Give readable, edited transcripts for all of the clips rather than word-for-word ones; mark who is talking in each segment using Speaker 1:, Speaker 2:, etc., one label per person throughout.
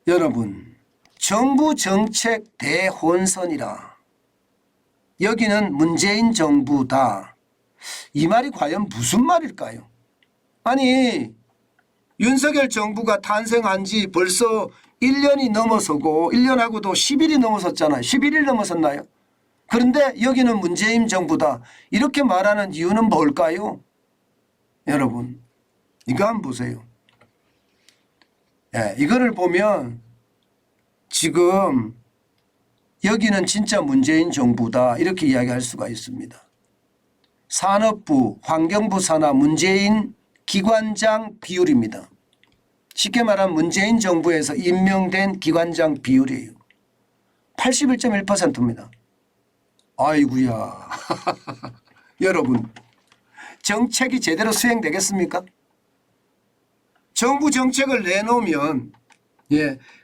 Speaker 1: 여러분, 정부 정책 대혼선이라. 여기는 문재인 정부다. 이 말이 과연 무슨 말일까요? 아니, 윤석열 정부가 탄생한 지 벌써 1년이 넘어서고 1년하고도 10일이 넘어섰잖아요. 11일 넘어섰나요? 그런데 여기는 문재인 정부다. 이렇게 말하는 이유는 뭘까요? 여러분, 이거 한번 보세요. 이거를 보면 지금 여기는 진짜 문재인 정부다 이렇게 이야기할 수가 있습니다. 산업부, 환경부 산하 문재인 기관장 비율입니다. 쉽게 말하면 문재인 정부에서 임명된 기관장 비율이에요. 81.1%입니다. 아이고야. 여러분, 정책이 제대로 수행되겠습니까? 정부 정책을 내놓으면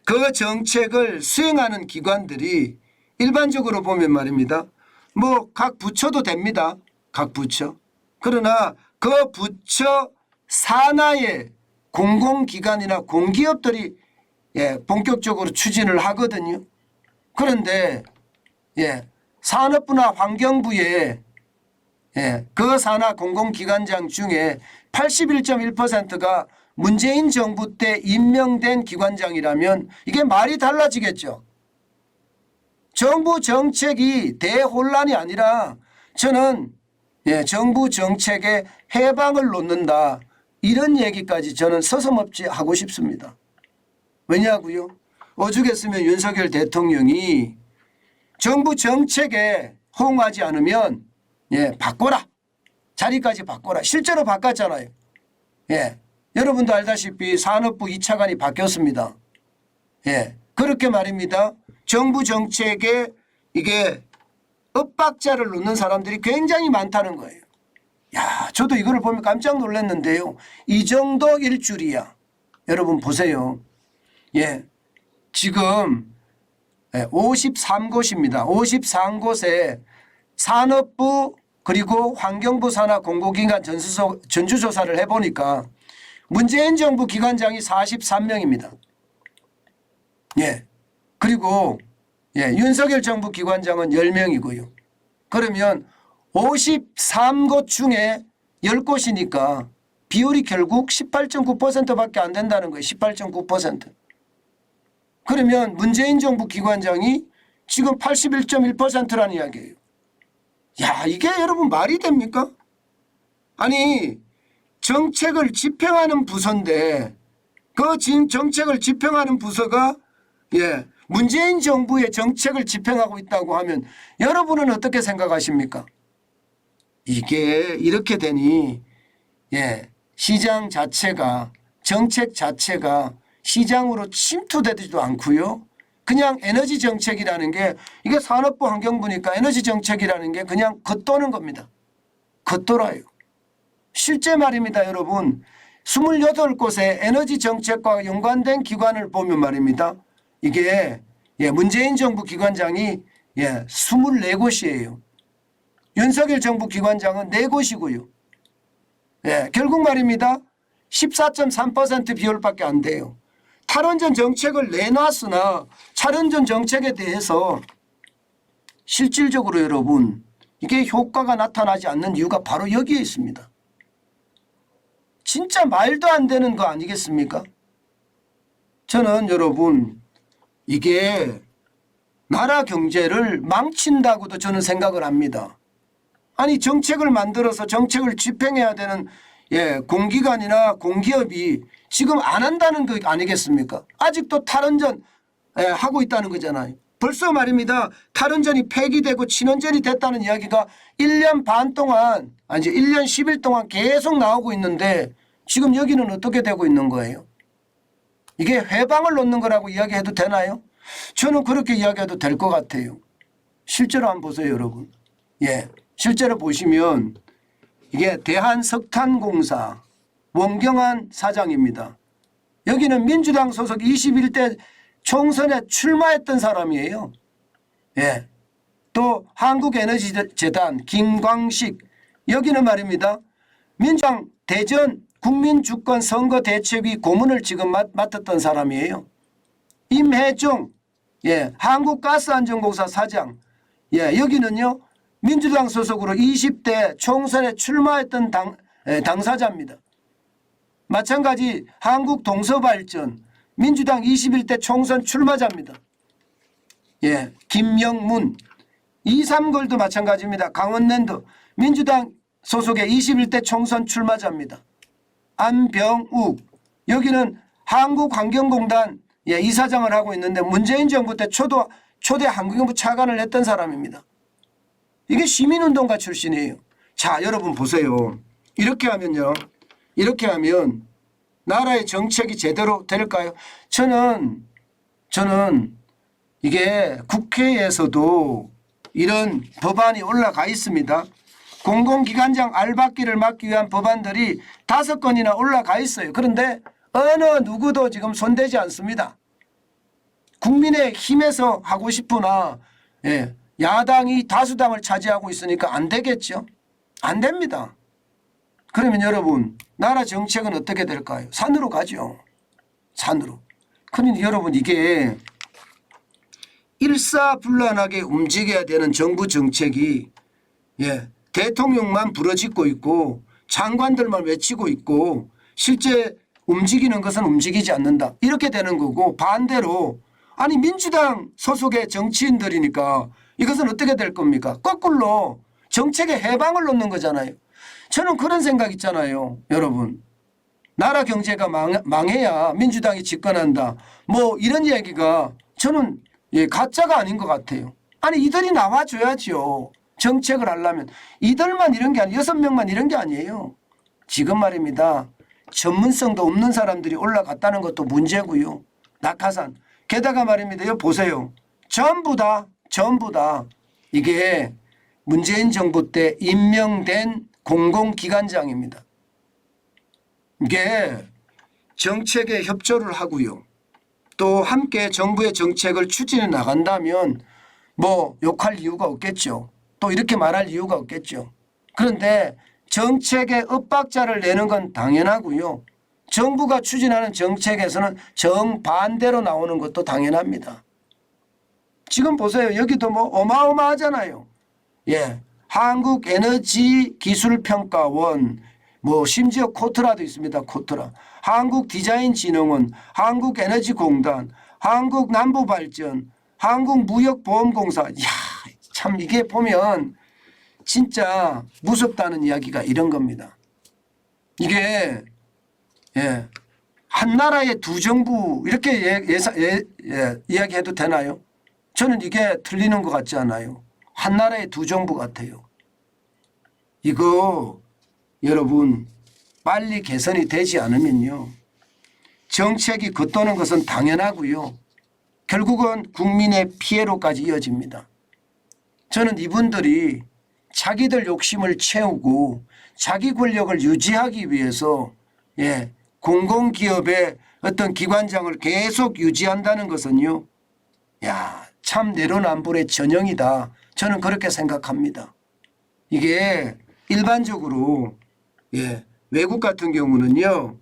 Speaker 1: 그 정책을 수행하는 기관들이 일반적으로 보면 말입니다. 뭐 각 부처도 됩니다. 각 부처. 그러나 그 부처 산하의 공공기관이나 공기업들이 본격적으로 추진을 하거든요. 그런데 산업부나 환경부의 그 산하 공공기관장 중에 81.1%가 문재인 정부 때 임명된 기관장이라면 이게 말이 달라지겠죠. 정부 정책이 대혼란이 아니라 저는 정부 정책에 해방을 놓는다. 이런 얘기까지 저는 서슴없이 하고 싶습니다. 왜냐고요? 오죽했으면 윤석열 대통령이 정부 정책에 호응하지 않으면 바꿔라. 자리까지 바꿔라. 실제로 바꿨잖아요. 여러분도 알다시피 산업부 2차관이 바뀌었습니다. 그렇게 말입니다. 정부 정책에 이게 엇박자를 놓는 사람들이 굉장히 많다는 거예요. 야, 저도 이거를 보면 깜짝 놀랐는데요. 이 정도일 줄이야. 여러분 보세요. 지금 53곳입니다. 53곳에 산업부 그리고 환경부 산하 공공기관 전주조사를 해보니까 문재인 정부 기관장이 43명입니다. 그리고 윤석열 정부 기관장은 10명이고요. 그러면 53곳 중에 10곳이니까 비율이 결국 18.9%밖에 안 된다는 거예요. 18.9%. 그러면 문재인 정부 기관장이 지금 81.1%라는 이야기예요. 야, 이게 여러분 말이 됩니까? 아니, 정책을 집행하는 부서인데 그 정책을 집행하는 부서가 문재인 정부의 정책을 집행하고 있다고 하면 여러분은 어떻게 생각하십니까? 이게 이렇게 되니 시장 자체가 정책 자체가 시장으로 침투되지도 않고요. 그냥 에너지 정책이라는 게 이게 산업부 환경부니까 에너지 정책이라는 게 그냥 겉도는 겁니다. 겉돌아요. 실제 말입니다. 여러분 28곳의 에너지 정책과 연관된 기관을 보면 말입니다. 이게 문재인 정부 기관장이 24곳이에요. 윤석열 정부 기관장은 4곳이고요. 결국 말입니다. 14.3% 비율밖에 안 돼요. 탈원전 정책을 내놨으나 탈원전 정책에 대해서 실질적으로 여러분 이게 효과가 나타나지 않는 이유가 바로 여기에 있습니다. 진짜 말도 안 되는 거 아니겠습니까? 저는 여러분 이게 나라 경제를 망친다고도 저는 생각을 합니다. 아니 정책을 만들어서 정책을 집행해야 되는 공기관이나 공기업이 지금 안 한다는 거 아니겠습니까? 아직도 탈원전 하고 있다는 거잖아요. 벌써 말입니다. 탈원전이 폐기되고 친원전이 됐다는 이야기가 1년 반 동안 아니 1년 10일 동안 계속 나오고 있는데 지금 여기는 어떻게 되고 있는 거예요? 이게 회방을 놓는 거라고 이야기해도 되나요? 저는 그렇게 이야기해도 될 것 같아요. 실제로 한번 보세요, 여러분. 실제로 보시면 이게 대한석탄공사 원경한 사장입니다. 여기는 민주당 소속 21대 총선에 출마했던 사람이에요. 또 한국에너지재단 김광식 여기는 말입니다. 민주당 대전 국민주권선거대책위 고문을 지금 맡았던 사람이에요. 임혜종 한국가스안전공사 사장 여기는요 민주당 소속으로 20대 총선에 출마했던 당사자입니다. 마찬가지 한국동서발전 민주당 21대 총선 출마자입니다. 김영문 2.3걸도 마찬가지입니다. 강원랜드 민주당 소속의 21대 총선 출마자입니다. 안병욱 여기는 한국환경공단 이사장을 하고 있는데 문재인 정부 때 초대 환경부 차관을 했던 사람입니다. 이게 시민운동가 출신이에요. 자 여러분 보세요. 이렇게 하면요. 이렇게 하면 나라의 정책이 제대로 될까요? 저는 이게 국회에서도 이런 법안이 올라가 있습니다. 공공기관장 알박기를 막기 위한 법안들이 5건이나 올라가 있어요. 그런데 어느 누구도 지금 손대지 않습니다. 국민의 힘에서 하고 싶으나 야당이 다수당을 차지하고 있으니까 안 되겠죠. 안 됩니다. 그러면 여러분 나라 정책은 어떻게 될까요? 산으로 가죠. 산으로. 그러니 여러분 이게 일사불란하게 움직여야 되는 정부 정책이 대통령만 부러짓고 있고 장관들만 외치고 있고 실제 움직이는 것은 움직이지 않는다. 이렇게 되는 거고 반대로 아니 민주당 소속의 정치인들이니까 이것은 어떻게 될 겁니까? 거꾸로 정책에 해방을 놓는 거잖아요. 저는 그런 생각 있잖아요. 여러분. 나라 경제가 망해야 민주당이 집권한다. 뭐 이런 얘기가 저는 가짜가 아닌 것 같아요. 아니 이들이 나와줘야죠. 정책을 하려면. 이들만 이런 게 아니에요. 6명만 이런 게 아니에요. 지금 말입니다. 전문성도 없는 사람들이 올라갔다는 것도 문제고요. 낙하산. 게다가 말입니다. 여기 보세요. 전부 다 이게 문재인 정부 때 임명된 공공기관장입니다. 이게 정책에 협조를 하고요. 또 함께 정부의 정책을 추진해 나간다면 뭐 욕할 이유가 없겠죠. 또 이렇게 말할 이유가 없겠죠. 그런데 정책에 엇박자를 내는 건 당연하고요. 정부가 추진하는 정책에서는 정반대로 나오는 것도 당연합니다. 지금 보세요. 여기도 뭐 어마어마하잖아요. 한국에너지기술평가원 뭐 심지어 코트라도 있습니다. 코트라. 한국디자인진흥원, 한국에너지공단, 한국남부발전, 한국무역보험공사. 이야, 참 이게 보면 진짜 무섭다는 이야기가 이런 겁니다. 이게 한 나라의 두 정부 이렇게 이야기해도 되나요? 저는 이게 틀리는 것 같지 않아요. 한 나라의 두 정부 같아요. 이거 여러분 빨리 개선이 되지 않으면요. 정책이 겉도는 것은 당연하고요. 결국은 국민의 피해로까지 이어집니다. 저는 이분들이 자기들 욕심을 채우고 자기 권력을 유지하기 위해서 공공기업의 어떤 기관장을 계속 유지한다는 것은요. 참 내로남불의 전형이다. 저는 그렇게 생각합니다. 이게 일반적으로 외국 같은 경우는요.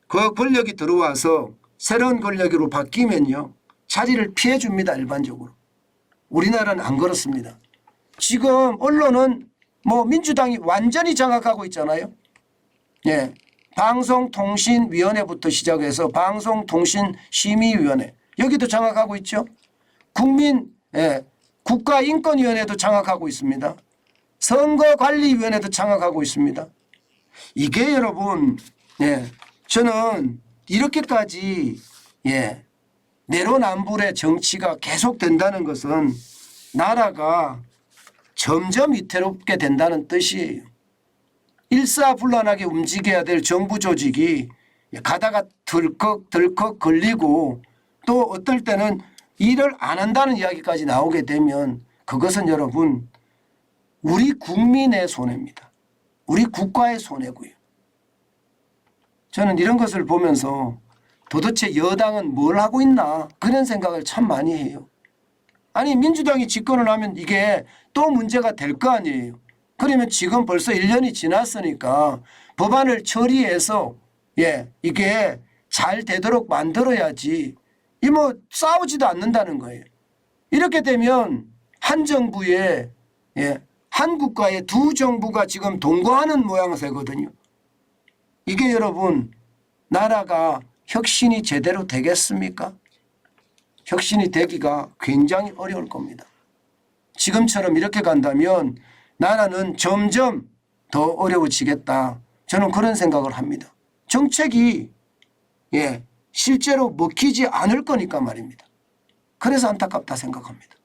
Speaker 1: 그 권력이 들어와서 새로운 권력으로 바뀌면요. 자리를 피해 줍니다. 일반적으로. 우리나라는 안 그렇습니다. 지금 언론은 뭐 민주당이 완전히 장악하고 있잖아요. 방송통신위원회부터 시작해서 방송통신심의위원회 여기도 장악하고 있죠. 국가인권위원회도 장악하고 있습니다. 선거관리위원회도 장악하고 있습니다. 이게 여러분 저는 이렇게까지 내로남불의 정치가 계속된다는 것은 나라가 점점 위태롭게 된다는 뜻이에요. 일사불란하게 움직여야 될 정부 조직이 가다가 덜컥 걸리고 또 어떨 때는 일을 안 한다는 이야기까지 나오게 되면 그것은 여러분 우리 국민의 손해입니다. 우리 국가의 손해고요. 저는 이런 것을 보면서 도대체 여당은 뭘 하고 있나 그런 생각을 참 많이 해요. 아니 민주당이 집권을 하면 이게 또 문제가 될 거 아니에요. 그러면 지금 벌써 1년이 지났으니까 법안을 처리해서 이게 잘 되도록 만들어야지 이 뭐 싸우지도 않는다는 거예요. 이렇게 되면 한 정부에 한 국가의 두 정부가 지금 동거하는 모양새거든요. 이게 여러분 나라가 혁신이 제대로 되겠습니까? 혁신이 되기가 굉장히 어려울 겁니다. 지금처럼 이렇게 간다면 나라는 점점 더 어려워지겠다. 저는 그런 생각을 합니다. 정책이 실제로 먹히지 않을 거니까 말입니다. 그래서 안타깝다 생각합니다.